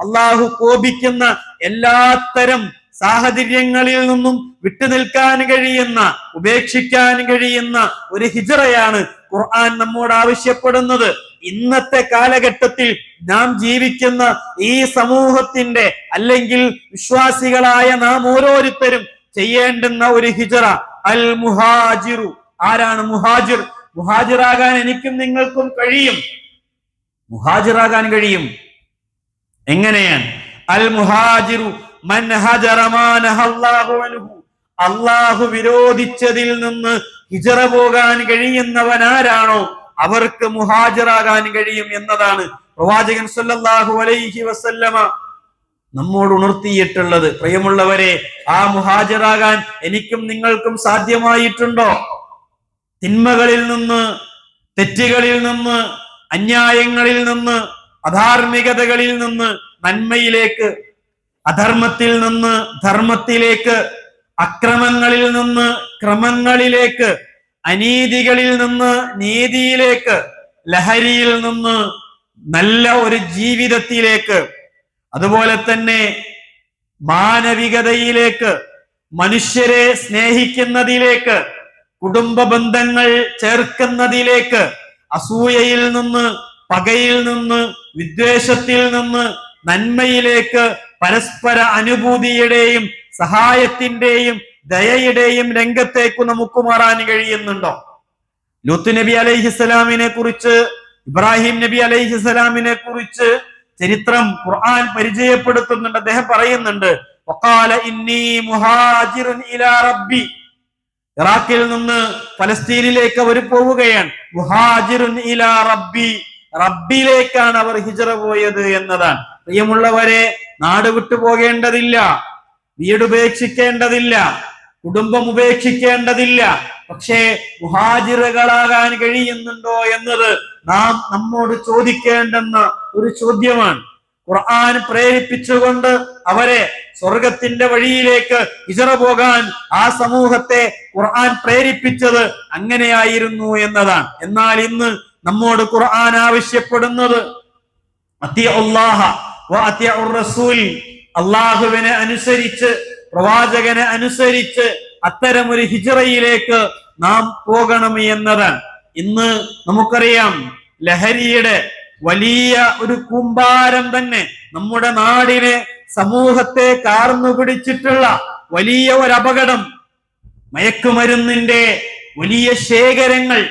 അള്ളാഹു കോപിക്കുന്ന എല്ലാത്തരം സാഹചര്യങ്ങളിൽ നിന്നും വിട്ടുനിൽക്കാൻ കഴിയുന്ന, ഉപേക്ഷിക്കാൻ കഴിയുന്ന ഒരു ഹിജ്റയാണ് ഖുർആൻ നമ്മോട് ആവശ്യപ്പെടുന്നത്. ഇന്നത്തെ കാലഘട്ടത്തിൽ നാം ജീവിക്കുന്ന ഈ സമൂഹത്തിന്റെ, അല്ലെങ്കിൽ വിശ്വാസികളായ നാം ഓരോരുത്തരും ചെയ്യേണ്ടുന്ന ഒരു ഹിജ്റ അൽ മുഹാജിറു. ആരാണ് മുഹാജിർ? മുഹാജിറാകാൻ എനിക്കും നിങ്ങൾക്കും കഴിയും. മുഹാജിറാകാൻ കഴിയും. എങ്ങനെയാണ്? അൽ മുഹാജിറു മൻ ഹജറ മാ നഹല്ലാഹു അൻഹു, അല്ലാഹു വിരോധിച്ചതിൽ നിന്ന് ഹിജ്റ പോകാൻ കഴിയുന്നവൻ ആരാണോ അവർക്ക് മുഹാജിറാകാൻ കഴിയും എന്നതാണ് പ്രവാചകൻ സല്ലല്ലാഹു അലൈഹി വസല്ലമ നമ്മോട് ഉണർത്തിയിട്ടുള്ളത്. പ്രിയമുള്ളവരെ, ആ മുഹാജിറാകാൻ എനിക്കും നിങ്ങൾക്കും സാധ്യമായിട്ടുണ്ടോ? തിന്മകളിൽ നിന്ന്, തെറ്റുകളിൽ നിന്ന്, അന്യായങ്ങളിൽ നിന്ന്, അധാർമികതകളിൽ നിന്ന് നന്മയിലേക്ക്, അധർമ്മത്തിൽ നിന്ന് ധർമ്മത്തിലേക്ക്, അക്രമങ്ങളിൽ നിന്ന് ക്രമങ്ങളിലേക്ക്, അനീതികളിൽ നിന്ന് നീതിയിലേക്ക്, ലഹരിയിൽ നിന്ന് നല്ല ഒരു ജീവിതത്തിലേക്ക്, അതുപോലെ തന്നെ മാനവികതയിലേക്ക്, മനുഷ്യരെ സ്നേഹിക്കുന്നതിലേക്ക്, കുടുംബ ബന്ധങ്ങൾ ചേർക്കുന്നതിലേക്ക്, അസൂയയിൽ നിന്ന്, പകയിൽ നിന്ന്, വിദ്വേഷത്തിൽ നിന്ന് നന്മയിലേക്ക്, പരസ്പര അനുഭൂതിയുടെയും സഹായത്തിന്റെയും ദയയുടെയും രംഗത്തേക്ക് നമുക്ക് മാറാൻ കഴിയുന്നുണ്ടോ? ലൂത്ത് നബി അലൈഹിസ്സലാമിനെ കുറിച്ച്, ഇബ്രാഹിം നബി അലൈഹിസ്സലാമിനെ കുറിച്ച് ചരിത്രം ഖുർആൻ പരിചയപ്പെടുത്തുന്നുണ്ട്. അദ്ദേഹം പറയുന്നുണ്ട്, വഖാല ഇന്നി മുഹാജിറുൻ ഇലാ റബ്ബി. ഇറാഖിൽ നിന്ന് ഫലസ്തീനിലേക്ക് അവർ പോവുകയാണ്. മുഹാജിറുൻ ഇലാ റബ്ബി, റബ്ബിലേക്കാണ് അവർ ഹിജ്റ പോയത് എന്നതാണ്. പ്രിയമുള്ളവരെ, നാട് വിട്ടു പോകേണ്ടതില്ല, വീട് ഉപേക്ഷിക്കേണ്ടതില്ല, കുടുംബം ഉപേക്ഷിക്കേണ്ടതില്ല. പക്ഷേ മുഹാജിറുകളാകാൻ കഴിയുന്നുണ്ടോ എന്നത് നാം നമ്മോട് ചോദിക്കേണ്ടെന്ന ഒരു ചോദ്യമാണ്. ഖുർആൻ പ്രേരിപ്പിച്ചുകൊണ്ട് അവരെ സ്വർഗത്തിന്റെ വഴിയിലേക്ക് ഹിജ്റ പോകാൻ ആ സമൂഹത്തെ ഖുർആൻ പ്രേരിപ്പിച്ചത് അങ്ങനെയായിരുന്നു എന്നതാണ്. എന്നാൽ ഇന്ന് നമ്മോട് ഖുർആൻ ആവശ്യപ്പെടുന്നത് അത്തിഉല്ലാഹ വ അത്തിഉർ റസൂൽ, അല്ലാഹുവിനെ അനുസരിച്ച്, പ്രവാചകനെ അനുസരിച്ച് അത്തരം ഒരു ഹിജ്റയിലേക്ക് നാം പോകണം എന്നതാണ്. ഇന്ന് നമുക്കറിയാം, ലഹരിയുടെ വലിയ ഒരു കൂമ്പാരം തന്നെ നമ്മുടെ നാടിനെ, സമൂഹത്തെ കാർന്നു പിടിച്ചിട്ടുള്ള വലിയ ഒരു അപകടം, മയക്കുമരുന്നിന്റെ വലിയ ശേഖരങ്ങൾ,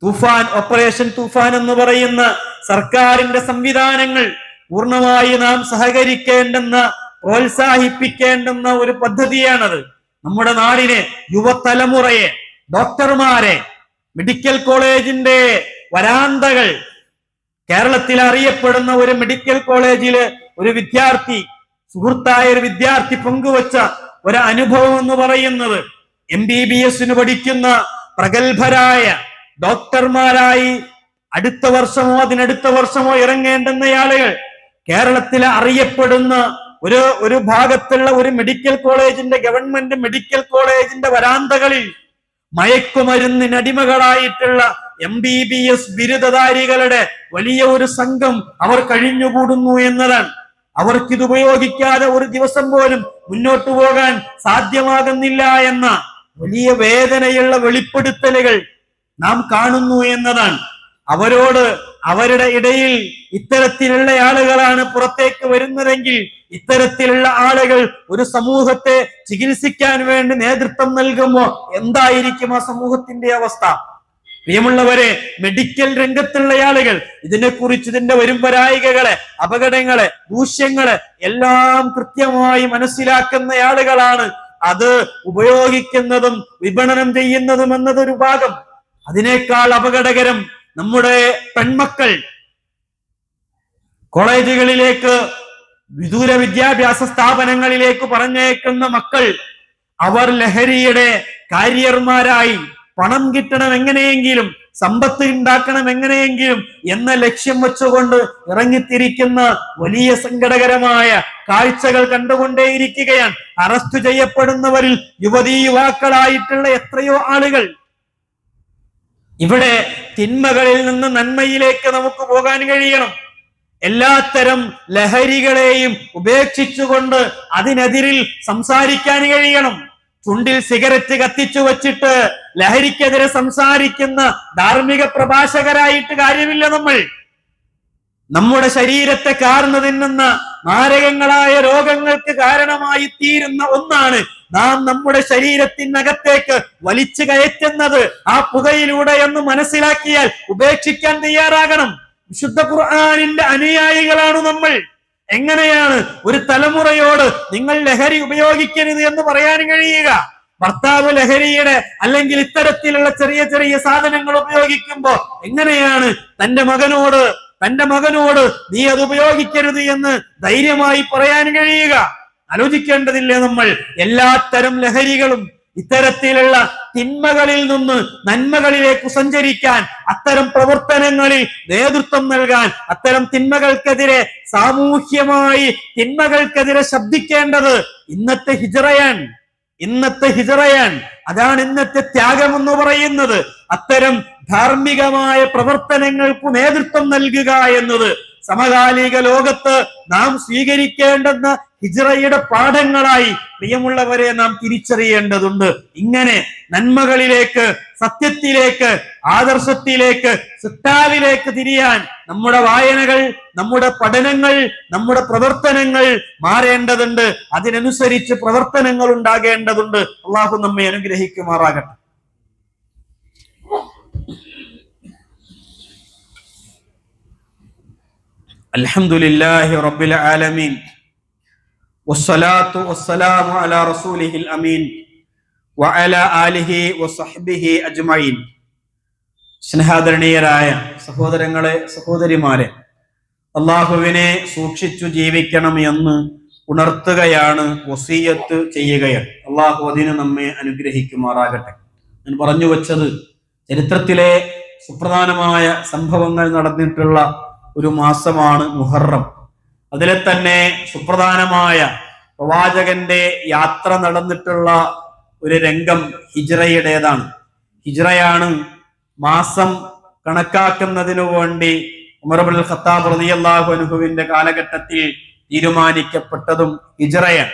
തൂഫാൻ, ഓപ്പറേഷൻ തൂഫാൻ എന്ന് പറയുന്ന സർക്കാരിന്റെ സംവിധാനങ്ങൾ, പൂർണ്ണമായി നാം സഹകരിക്കേണ്ടെന്ന, പ്രോത്സാഹിപ്പിക്കേണ്ടുന്ന ഒരു പദ്ധതിയാണത്. നമ്മുടെ നാടിനെ, യുവതലമുറയെ, ഡോക്ടർമാരെ, മെഡിക്കൽ കോളേജിന്റെ വരാന്തകൾ, കേരളത്തിൽ അറിയപ്പെടുന്ന ഒരു മെഡിക്കൽ കോളേജില് ഒരു വിദ്യാർത്ഥി, സുഹൃത്തായ ഒരു വിദ്യാർത്ഥി പങ്കുവച്ച ഒരു അനുഭവം എന്ന് പറയുന്നത്, MBBS പഠിക്കുന്ന പ്രഗത്ഭരായ ഡോക്ടർമാരായി അടുത്ത വർഷമോ അതിനടുത്ത വർഷമോ ഇറങ്ങേണ്ടുന്ന ആളുകൾ കേരളത്തിലെ അറിയപ്പെടുന്ന ഒരു ഭാഗത്തുള്ള ഒരു മെഡിക്കൽ കോളേജിന്റെ, ഗവൺമെന്റ് മെഡിക്കൽ കോളേജിന്റെ വരാന്തകളിൽ മയക്കുമരുന്നിനടിമകളായിട്ടുള്ള MBBS ബിരുദധാരികളുടെ വലിയ ഒരു സംഘം അവർ കഴിഞ്ഞുകൂടുന്നു എന്നതാണ്. അവർക്കിത് ഉപയോഗിക്കാതെ ഒരു ദിവസം പോലും മുന്നോട്ടു പോകാൻ സാധ്യമാകുന്നില്ല എന്ന വലിയ വേദനയുള്ള വെളിപ്പെടുത്തലുകൾ നാം കാണുന്നു എന്നതാണ്. അവരോട് അവരുടെ ഇടയിൽ ഇത്തരത്തിലുള്ള ആളുകളാണ് പുറത്തേക്ക് വരുന്നതെങ്കിൽ ഇത്തരത്തിലുള്ള ആളുകൾ ഒരു സമൂഹത്തെ ചികിത്സിക്കാൻ വേണ്ടി നേതൃത്വം നൽകുമ്പോൾ എന്തായിരിക്കും ആ സമൂഹത്തിന്റെ അവസ്ഥ? പ്രിയമുള്ളവരെ, മെഡിക്കൽ രംഗത്തുള്ള ആളുകൾ ഇതിനെക്കുറിച്ച്, ഇതിന്റെ വരുംവരായികകളെ, അപകടങ്ങളെ, ദൂഷ്യങ്ങളെ എല്ലാം കൃത്യമായി മനസ്സിലാക്കുന്ന ആളുകളാണ്. അത് ഉപയോഗിക്കുന്നതും വിപണനം ചെയ്യുന്നതും എന്നതൊരു ഭാഗം. അതിനേക്കാൾ അപകടകരം നമ്മുടെ പെൺമക്കൾ കോളേജുകളിലേക്ക്, വിദൂര വിദ്യാഭ്യാസ സ്ഥാപനങ്ങളിലേക്ക് പറഞ്ഞേക്കുന്ന മക്കൾ, അവർ ലഹരിയുടെ കാരിയർമാരായി പണം കിട്ടണം എങ്ങനെയെങ്കിലും, സമ്പത്ത് ഉണ്ടാക്കണം എങ്ങനെയെങ്കിലും എന്ന ലക്ഷ്യം വെച്ചുകൊണ്ട് ഇറങ്ങിത്തിരിക്കുന്ന വലിയ സങ്കടകരമായ കാഴ്ചകൾ കണ്ടുകൊണ്ടേയിരിക്കുകയാണ്. അറസ്റ്റ് ചെയ്യപ്പെടുന്നവരിൽ യുവതീ യുവാക്കളായിട്ടുള്ള എത്രയോ ആളുകൾ. ഇവിടെ തിന്മകളിൽ നിന്ന് നന്മയിലേക്ക് നമുക്ക് പോകാൻ കഴിയണം. എല്ലാത്തരം ലഹരികളെയും ഉപേക്ഷിച്ചുകൊണ്ട് അതിനെതിരിൽ സംസാരിക്കാൻ കഴിയണം. ചുണ്ടിൽ സിഗരറ്റ് കത്തിച്ചു വച്ചിട്ട് ലഹരിക്കെതിരെ സംസാരിക്കുന്ന ധാർമ്മിക പ്രഭാഷകരായിട്ട് കാര്യമില്ല. നമ്മുടെ ശരീരത്തെ കാർന്നു തിന്നുന്ന മാരകങ്ങളായ രോഗങ്ങൾക്ക് കാരണമായി തീരുന്ന ഒന്നാണ് നാം നമ്മുടെ ശരീരത്തിനകത്തേക്ക് വലിച്ചു കയറ്റുന്നത്. ആ പുകയിലൂടെ എന്ന് മനസ്സിലാക്കിയാൽ ഉപേക്ഷിക്കാൻ തയ്യാറാകണം. വിശുദ്ധ ഖുർആനിന്റെ അനുയായികളാണ് നമ്മൾ. എങ്ങനെയാണ് ഒരു തലമുറയോട് നിങ്ങൾ ലഹരി ഉപയോഗിക്കരുത് എന്ന് പറയാൻ കഴിയുക? ഭർത്താവ് ലഹരിയുടെ അല്ലെങ്കിൽ ഇത്തരത്തിലുള്ള ചെറിയ ചെറിയ സാധനങ്ങൾ ഉപയോഗിക്കുമ്പോ എങ്ങനെയാണ് തന്റെ മകനോട് നീ അത് ഉപയോഗിക്കരുത് എന്ന് ധൈര്യമായി പറയാൻ കഴിയുക? ആലോചിക്കേണ്ടതില്ലേ നമ്മൾ? എല്ലാത്തരം ലഹരികളും ഇത്തരത്തിലുള്ള തിന്മകളിൽ നിന്ന് നന്മകളിലേക്ക് സഞ്ചരിക്കാൻ, അത്തരം പ്രവർത്തനങ്ങളിൽ നേതൃത്വം നൽകാൻ, അത്തരം തിന്മകൾക്കെതിരെ, സാമൂഹ്യമായി തിന്മകൾക്കെതിരെ ശബ്ദിക്കേണ്ടത് ഇന്നത്തെ ഹിജ്റയാണ്. അതാണ് ഇന്നത്തെ ത്യാഗം എന്ന് പറയുന്നത്. അത്തരം ധാർമ്മികമായ പ്രവർത്തനങ്ങൾക്ക് നേതൃത്വം നൽകുക എന്നത് സമകാലിക ലോകത്ത് നാം സ്വീകരിക്കേണ്ടുന്ന ഹിജ്റയുടെ പാഠങ്ങളായി പ്രിയമുള്ളവരെ നാം തിരിച്ചറിയേണ്ടതുണ്ട്. ഇങ്ങനെ നന്മകളിലേക്ക്, സത്യത്തിലേക്ക്, ആദർശത്തിലേക്ക്, സിട്ടാവിലേക്ക് തിരിയാൻ നമ്മുടെ വായനകൾ, നമ്മുടെ പഠനങ്ങൾ, നമ്മുടെ പ്രവർത്തനങ്ങൾ മാറേണ്ടതുണ്ട്. അതിനനുസരിച്ച് പ്രവർത്തനങ്ങൾ ഉണ്ടാകേണ്ടതുണ്ട്. അള്ളാഹു നമ്മെ അനുഗ്രഹിക്കുമാറാകട്ടെ. അൽഹംദുലില്ലാഹി റബ്ബിൽ ആലമീൻ വസ്സലാത്തു വസ്സലാമു അലാ റസൂലിഹിൽ അമീൻ വഅലാ ആലിഹി വസഹ്ബിഹി അജ്മഈൻ. സ്നേഹാദരണീയരായ സഹോദരങ്ങളെ, സഹോദരിമാരെ, അള്ളാഹുവിനെ സൂക്ഷിച്ചു ജീവിക്കണം എന്ന് ഉണർത്തുകയാണ്, വസിയ്യത്ത് ചെയ്യുകയാണ്. അള്ളാഹു അതിന് നമ്മെ അനുഗ്രഹിക്കുമാറാകട്ടെ. ഞാൻ പറഞ്ഞു വച്ചത്, ചരിത്രത്തിലെ സുപ്രധാനമായ സംഭവങ്ങൾ നടന്നിട്ടുള്ള ഒരു മാസമാണ് മുഹറം. അതിലെ തന്നെ സുപ്രധാനമായ പ്രവാചകന്റെ യാത്ര നടന്നിട്ടുള്ള ഒരു രംഗം ഹിജ്റയുടേതാണ്. ഹിജ്റയാണ് മാസം കണക്കാക്കുന്നതിനു വേണ്ടി ഉമർ ഇബ്നുൽ ഖത്താബ് റളിയല്ലാഹു അൻഹുവിന്റെ കാലഘട്ടത്തിൽ തീരുമാനിക്കപ്പെട്ടതും ഹിജ്റയാണ്.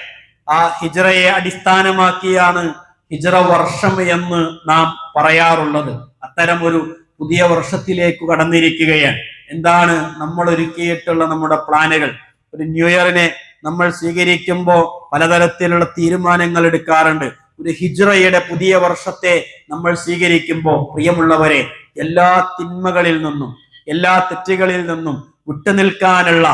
ആ ഹിജ്റയെ അടിസ്ഥാനമാക്കിയാണ് ഹിജ്റ വർഷം എന്ന് നാം പറയാറുള്ളത്. അത്തരം ഒരു പുതിയ വർഷത്തിലേക്ക് കടന്നിരിക്കുകയാണ്. എന്താണ് നമ്മൾ ഒരുക്കിയിട്ടുള്ള നമ്മുടെ പ്ലാനുകൾ? ഒരു ന്യൂ ഇയറിനെ നമ്മൾ സ്വീകരിക്കുമ്പോൾ പലതരത്തിലുള്ള തീരുമാനങ്ങൾ എടുക്കാറുണ്ട്. ഒരു ഹിജ്റയുടെ പുതിയ വർഷത്തെ നമ്മൾ സ്വീകരിക്കുമ്പോൾ പ്രിയമുള്ളവരെ, എല്ലാ തിന്മകളിൽ നിന്നും, എല്ലാ തെറ്റുകളിൽ നിന്നും വിട്ടുനിൽക്കാനുള്ള,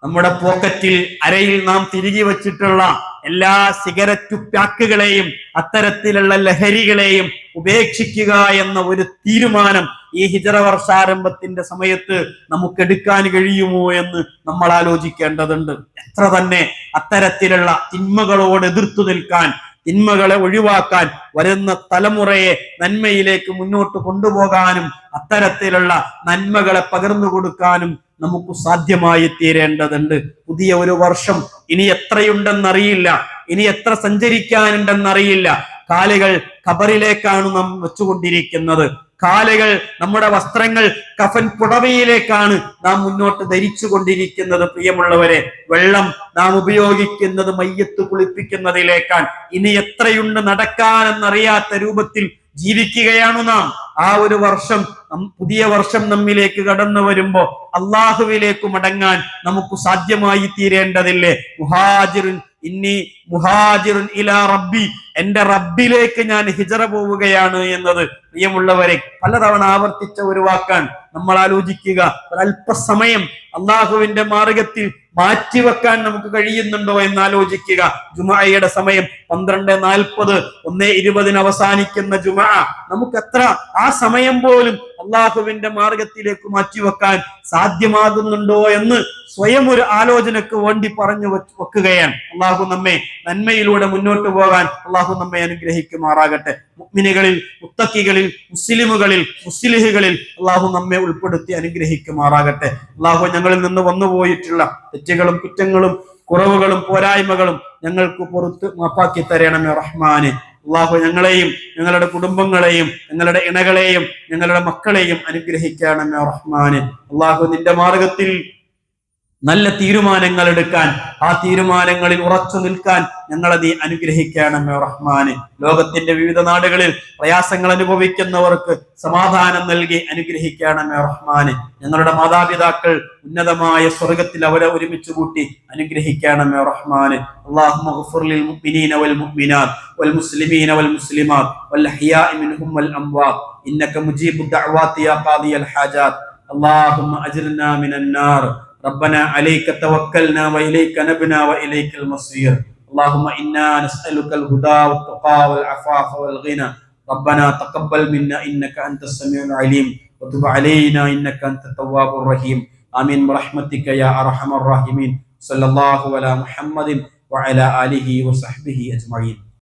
നമ്മുടെ പോക്കറ്റിൽ, അരയിൽ നാം തിരികെ വച്ചിട്ടുള്ള എല്ലാ സിഗരറ്റ് പാക്കുകളെയും അത്തരത്തിലുള്ള ലഹരികളെയും ഉപേക്ഷിക്കുക എന്ന ഒരു തീരുമാനം ഈ ഹിജറ വർഷാരംഭത്തിന്റെ സമയത്ത് നമുക്ക് എടുക്കാൻ കഴിയുമോ എന്ന് നമ്മൾ ആലോചിക്കേണ്ടതുണ്ട്. എത്ര തന്നെ അത്തരത്തിലുള്ള തിന്മകളോട് എതിർത്തു നിൽക്കാൻ, തിന്മകളെ ഒഴിവാക്കാൻ, വരുന്ന തലമുറയെ നന്മയിലേക്ക് മുന്നോട്ട് കൊണ്ടുപോകാനും അത്തരത്തിലുള്ള നന്മകളെ പകർന്നു കൊടുക്കാനും നമുക്ക് സാധ്യമായി തീരേണ്ടതുണ്ട്. പുതിയ ഒരു വർഷം ഇനി എത്രയുണ്ടെന്നറിയില്ല, ഇനി എത്ര സഞ്ചരിക്കാനുണ്ടെന്നറിയില്ല. കാലുകൾ ഖബറിലേക്കാണ് നാം വെച്ചുകൊണ്ടിരിക്കുന്നത്. കാലുകൾ, നമ്മുടെ വസ്ത്രങ്ങൾ കഫൻ പുടവയിലേക്കാണ് നാം മുന്നോട്ട് ധരിച്ചു കൊണ്ടിരിക്കുന്നത്. പ്രിയമുള്ളവരെ, വെള്ളം നാം ഉപയോഗിക്കുന്നത് മയ്യത്ത് കുളിപ്പിക്കുന്നതിലേക്കാണ്. ഇനി എത്രയുണ്ട് നടക്കാനെന്നറിയാത്ത രൂപത്തിൽ ജീവിക്കുകയാണ് നാം. ആ ഒരു വർഷം, പുതിയ വർഷം നമ്മിലേക്ക് കടന്നു വരുമ്പോ അള്ളാഹുവിലേക്ക് മടങ്ങാൻ നമുക്ക് സാധ്യമായി തീരേണ്ടതില്ലേ? മുഹാജിറുൻ ഇലാ റബ്ബി, എന്റെ റബ്ബിലേക്ക് ഞാൻ ഹിജറ പോവുകയാണ് എന്നത് പ്രിയമുള്ളവരെ പലതവണ ആവർത്തിച്ച ഒരു വാക്കാണ്. നമ്മൾ ആലോചിക്കുക, ഒരല്പസമയം അള്ളാഹുവിന്റെ മാർഗത്തിൽ മാറ്റിവെക്കാൻ നമുക്ക് കഴിയുന്നുണ്ടോ എന്ന് ആലോചിക്കുക. ജുമുഅയുടെ സമയം 12:40, 1:20 അവസാനിക്കുന്ന ജുമുഅ. നമുക്ക് എത്ര ആ സമയം പോലും അള്ളാഹുവിന്റെ മാർഗത്തിലേക്ക് മാറ്റിവെക്കാൻ സാധ്യമാകുന്നുണ്ടോ എന്ന് സ്വയം ഒരു ആലോചനക്ക് വേണ്ടി പറഞ്ഞു വെക്കുകയാണ്. അള്ളാഹു നമ്മെ നന്മയിലൂടെ മുന്നോട്ട് പോകാൻ അള്ളാഹു നമ്മെ അനുഗ്രഹിക്കുമാറാകട്ടെ. മുഅ്മിനുകളിൽ, മുത്തഖികളിൽ, മുസ്ലിമുകളിൽ, മുസ്ലിഹുകളിൽ അള്ളാഹു നമ്മെ ഉൾപ്പെടുത്തി അനുഗ്രഹിക്കുമാറാകട്ടെ. അള്ളാഹു ഞങ്ങളിൽ നിന്ന് വന്നുപോയിട്ടുള്ള തെറ്റുകളും കുറ്റങ്ങളും കുറവുകളും പോരായ്മകളും ഞങ്ങൾക്ക് പുറത്ത് മാപ്പാക്കി തരണമേ റഹ്മാനെ. അള്ളാഹു ഞങ്ങളെയും ഞങ്ങളുടെ കുടുംബങ്ങളെയും ഞങ്ങളുടെ ഇണകളെയും ഞങ്ങളുടെ മക്കളെയും അനുഗ്രഹിക്കണമേ റഹ്മാനെ. അള്ളാഹു നിന്റെ മാർഗത്തിൽ നല്ല തീരുമാനങ്ങൾ എടുക്കാൻ, ആ തീരുമാനങ്ങളിൽ ഉറച്ചു നിൽക്കാൻ ഞങ്ങളെ നീ അനുഗ്രഹിക്കണമേ റഹ്മാനെ. ലോകത്തിന്റെ വിവിധ നാടുകളിൽ പ്രയാസങ്ങൾ അനുഭവിക്കുന്നവർക്ക് സമാധാനം നൽകി അനുഗ്രഹിക്കണമേ റഹ്മാനെ. ഞങ്ങളുടെ മാതാപിതാക്കൾ ഉന്നതമായ സ്വർഗത്തിൽ അവരെ ഒരുമിച്ച് കൂട്ടി അനുഗ്രഹിക്കണമേ റഹ്മാനെ. اللهم اغفر للمؤمنين والمؤمنات والمسلمين والمسلمات والأحياء منهم والأموات إنك مجيب الدعوات يا قاضي الحاجات. اللهم أجرنا من النار. ربنا عليك توكلنا وإليك نبنا وإليك المصير. اللهم إنا نسألك الهدى والتقى والعفاف والغنى. ربنا تقبل منا إنك أنت السميع العليم وتب علينا إنك أنت التواب الرحيم. آمين برحمتك يا أرحم الراحمين. صلى الله على محمد وعلى آله وصحبه أجمعين.